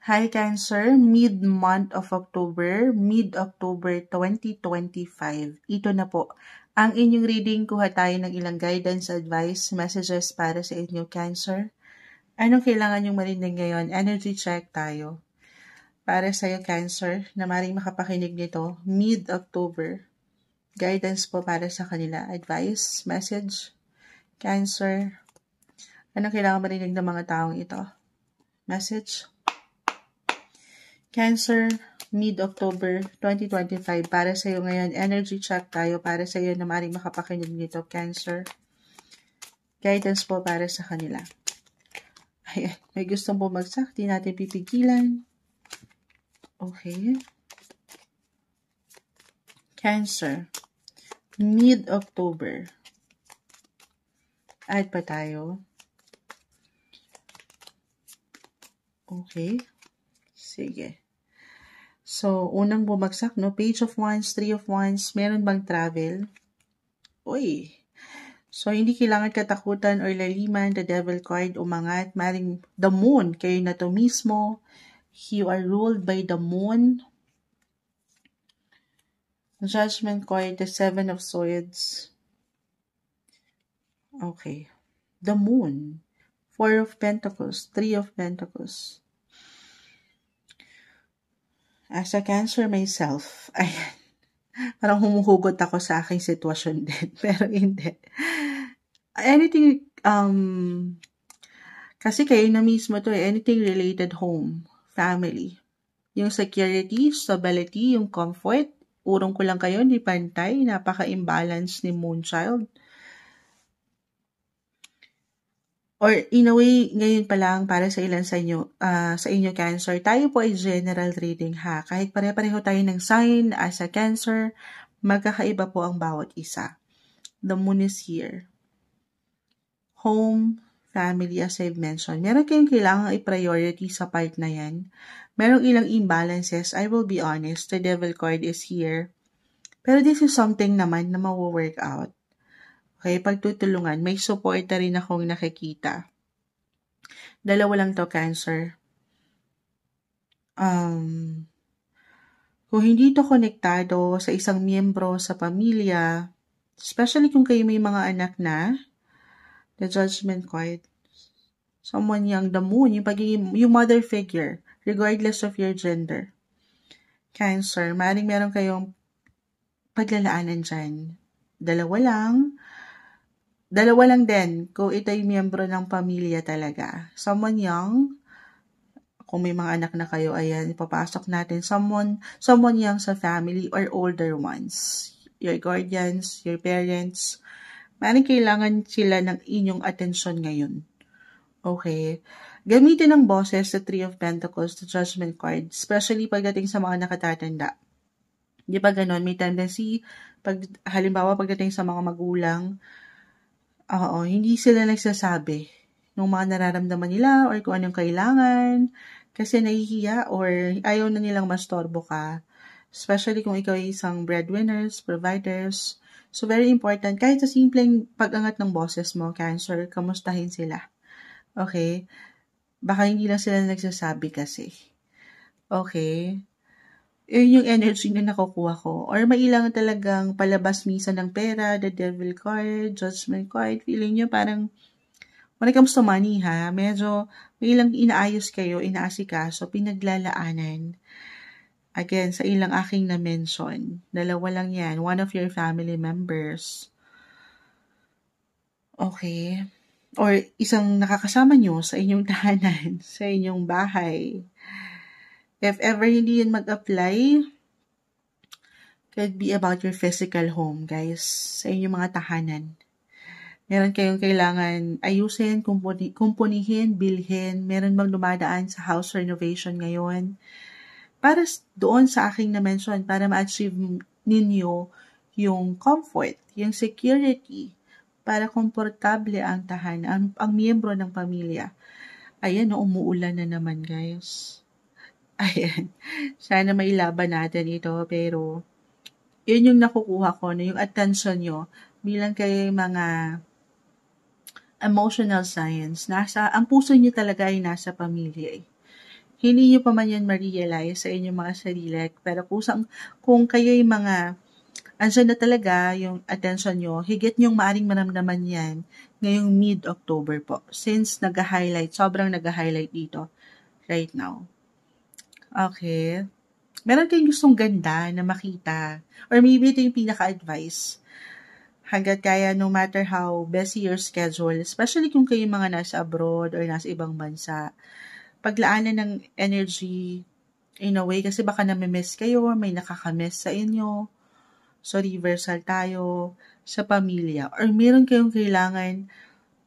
Hi Cancer, mid-month of October, mid-October 2025. Ito na po. Ang inyong reading, kuha tayo ng ilang guidance, advice, messages para sa inyo Cancer. Anong kailangan yung marinig ngayon? Energy check tayo. Para sa iyo Cancer, na maring makapakinig nito, mid-October. Guidance po para sa kanila. Advice, message, Cancer. Anong kailangan marinig ng mga taong ito? Message. Cancer, mid-October 2025. Para sa iyo ngayon, energy check tayo para sa iyo na maaaring makapakinig nito, Cancer. Guidance po para sa kanila. Ayan, may gustong bumagsak, di natin pipigilan. Okay. Cancer, mid-October. Add pa tayo. Okay. Sige. So, unang bumagsak, no? Page of Wands, Three of Wands. Meron bang travel? Uy. So, hindi kailangan katakutan or laliman. The Devil card, umangat. Maring the Moon, kayo na to mismo. You are ruled by the Moon. Judgment card, the Seven of Swords. Okay. The Moon. Four of Pentacles, Three of Pentacles. As a Cancer myself, ayan. Parang humuhugot ako sa aking sitwasyon din. Pero hindi. Anything, kasi kayo na mismo to anything related home, family. Yung security, stability, yung comfort, urong ko lang kayo, di pantay, napaka-imbalance ni Moonchild. Or in a way, ngayon pa lang para sa ilan sa inyo Cancer, tayo po ay general reading ha. Kahit pare-pareho tayo ng sign as a Cancer, magkakaiba po ang bawat isa. The Moon is here. Home, family, as I've mentioned. Meron kayong kailangang i-priority sa part na yan. Merong ilang imbalances. I will be honest, the Devil card is here. Pero this is something naman na mawo-work out. Okay, pagtutulungan, may support na rin akong nakikita. Dalawa lang to, Cancer. Kung hindi to konektado sa isang miyembro sa pamilya, especially kung kayo may mga anak na, the Judgment card, someone young, the Moon, yung mother figure, regardless of your gender. Cancer, maaaring meron kayong paglalaanan dyan. Dalawa lang din kung ito'y miyembro ng pamilya talaga. Someone young, kung may mga anak na kayo, ayan, ipapasok natin. Someone young sa family or older ones. Your guardians, your parents. Maaaring kailangan sila ng inyong atensyon ngayon. Okay. Gamitin ng boses sa Three of Pentacles, the Judgment card, especially pagdating sa mga nakatatanda. Di ba ganon? May tendency, halimbawa pagdating sa mga magulang, hindi sila nagsasabi ng mga nararamdaman nila or kung anong kailangan kasi nahihiya or ayaw na nilang mastorbo ka. Especially kung ikaw ay isang breadwinners, providers. So, very important. Kahit sa simpleng pag-angat ng boses mo, Cancer, kamustahin sila. Okay? Baka hindi lang sila nagsasabi kasi. Okay? Yun yung energy na nakukuha ko. Or mailangan talagang palabas minsan ng pera, the Devil card, Judgment card. Feeling nyo parang, when it comes to money ha, medyo may ilang inaayos kayo, inaasikaso, pinaglalaanan. Again, sa ilang aking na-mention, dalawa lang yan, one of your family members. Okay. Or isang nakakasama nyo sa inyong tahanan, sa inyong bahay. If ever hindi yun mag-apply, could be about your physical home, guys, sa inyong mga tahanan. Meron kayong kailangan ayusin, kumpunihin, bilhin. Meron bang dumadaan sa house renovation ngayon? Para doon sa aking na-mention, para ma-achieve ninyo yung comfort, yung security, para komportable ang tahanan, ang miyembro ng pamilya. Ayan, umuulan na naman, guys. Ayan. Sana mailaban natin ito, pero yun yung nakukuha ko, na yung attention nyo bilang kayo mga emotional science. Ang puso nyo talaga ay nasa pamilya. hindi nyo pa man yan ma-realize sa inyong mga sarili. Pero kung kayo'y andyan na talaga yung attention nyo, higit nyong maaring maramdaman yan ngayong mid-October po. Since sobrang nag-highlight dito right now. Okay. Meron kayong gustong ganda na makita. Or maybe ito yung pinaka-advice. Hanggat kaya, no matter how busy your schedule, especially kung kayo mga nasa abroad or nasa ibang bansa, paglaanan ng energy in a way kasi baka namimiss kayo, may nakakamiss sa inyo. So, reversal tayo sa pamilya. Or meron kayong kailangan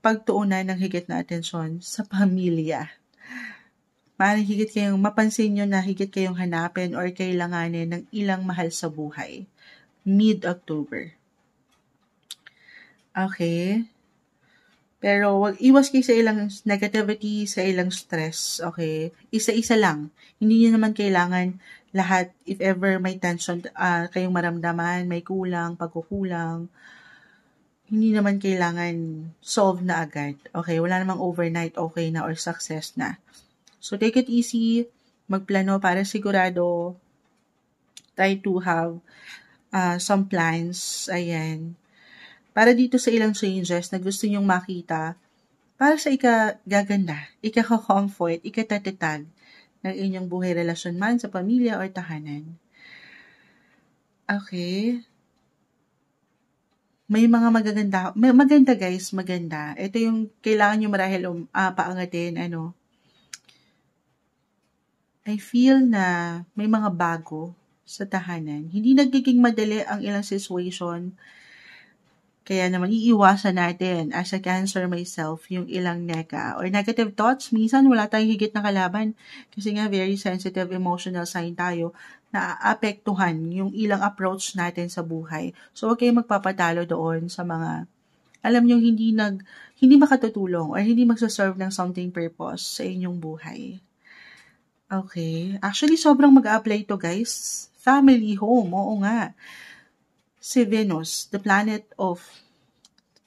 pagtuunan ng higit na atensyon sa pamilya. Maaaring higit kayong mapansin nyo na higit kayong hanapin or kailanganin ng ilang mahal sa buhay. Mid-October. Okay? Pero wag iwas kayo sa ilang negativity, sa ilang stress, okay? Isa-isa lang. Hindi nyo naman kailangan lahat, if ever may tension kayong maramdaman, may pagkukulang, hindi naman kailangan solve na agad. Okay, wala namang overnight okay na or success na. So take it easy, magplano para sigurado, try to have some plans, ayan. Para dito sa ilang changes na gusto nyong makita, para sa ikagaganda, ika-comfort, ikatatitag ng inyong buhay relasyon man sa pamilya or tahanan. Okay. May mga maganda guys, maganda. Ito yung kailangan nyo marahil paangatin, I feel na may mga bago sa tahanan. Hindi nagiging madali ang ilang situation. Kaya naman, iiwasan natin as a Cancer myself yung ilang or negative thoughts. Minsan, wala tayong higit na kalaban kasi nga very sensitive emotional sign tayo na aapektuhan yung ilang approach natin sa buhay. So, huwag kayong magpapatalo doon sa mga, alam nyo, hindi makatutulong or hindi magsaserve ng something purpose sa inyong buhay. Okay. Actually, sobrang mag-a-apply to guys. Family, home, oo nga. Si Venus, the planet of...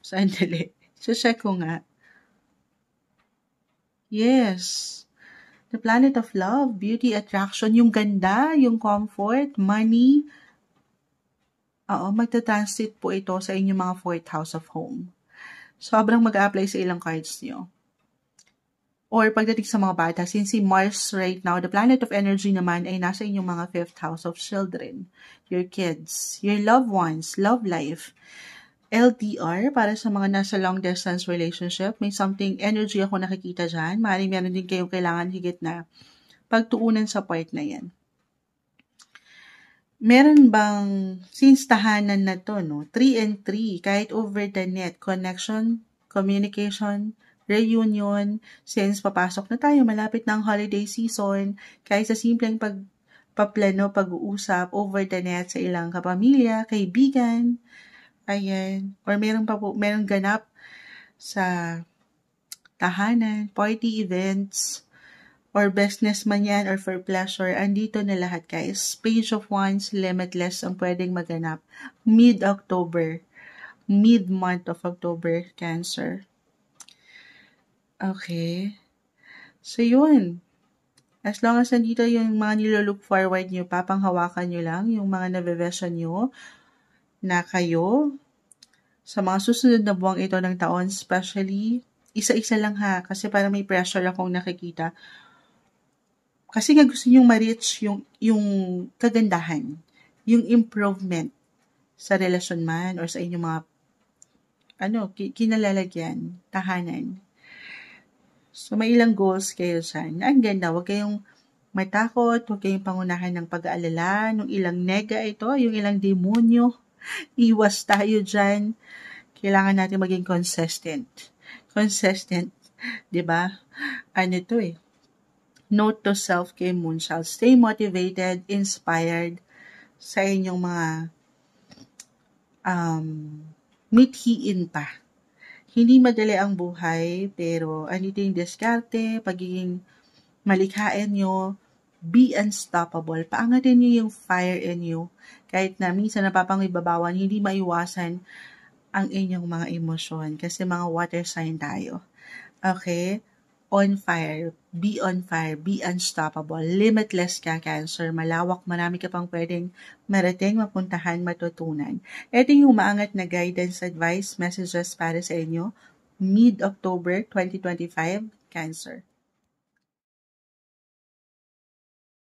Sandali. Check ko nga. Yes. The planet of love, beauty, attraction, yung ganda, yung comfort, money. Oo, magta-transit po ito sa inyong mga 4th house of home. Sobrang mag-a-apply sa ilang cards nyo. Or pagdating sa mga bata, since si Mars right now, the planet of energy naman ay nasa inyong mga 5th house of children, your kids, your loved ones, love life. LDR, para sa mga nasa long distance relationship, may something energy ako nakikita dyan. Maaaring meron din kayong kailangan higit na pagtuunan sa part na yan. Meron bang, since tahanan na to, 3 and 3, kahit over the net, connection, communication, reunion, since papasok na tayo, malapit na ang holiday season, kahit sa simpleng pagpaplano, pag-uusap over the net sa ilang kapamilya, kaibigan, ayan, or merong ganap sa tahanan, party events, or business man yan, or for pleasure, andito na lahat guys. Page of Wands, limitless ang pwedeng maganap. Mid-October, mid-month of October, Cancer. Okay. So, yun. As long as nandito yung mga nilolook forward nyo, papanghawakan nyo lang yung mga nabe-vision nyo na kayo sa mga susunod na buwang ito ng taon, especially, isa-isa lang ha, kasi parang may pressure akong nakikita. Kasi nga gusto nyong ma-reach yung kagandahan, yung improvement sa relasyon man or sa inyong mga kinalalagyan, tahanan. So, may ilang goals kayo dyan. Ang ganda, huwag kayong matakot, huwag kayong pangunahan ng pag-aalala, ng ilang ito, yung ilang demonyo. Iwas tayo dyan. Kailangan natin maging consistent. Consistent, di ba? To Note to self kay Moonchild. Stay motivated, inspired sa inyong mga mithiin pa. Hindi madali ang buhay, pero andito yung diskarte, pagiging malikhain nyo, be unstoppable. Paangatin nyo yung fire in you. Kahit na minsan napapangibabawan, hindi maiwasan ang inyong mga emosyon kasi mga water sign tayo. Okay? On fire. Be on fire, be unstoppable, limitless ka, Cancer. Malawak, marami ka pang pwedeng marating, mapuntahan, matutunan. Ito yung umaangat na guidance, advice, messages para sa inyo, mid-October 2025, Cancer.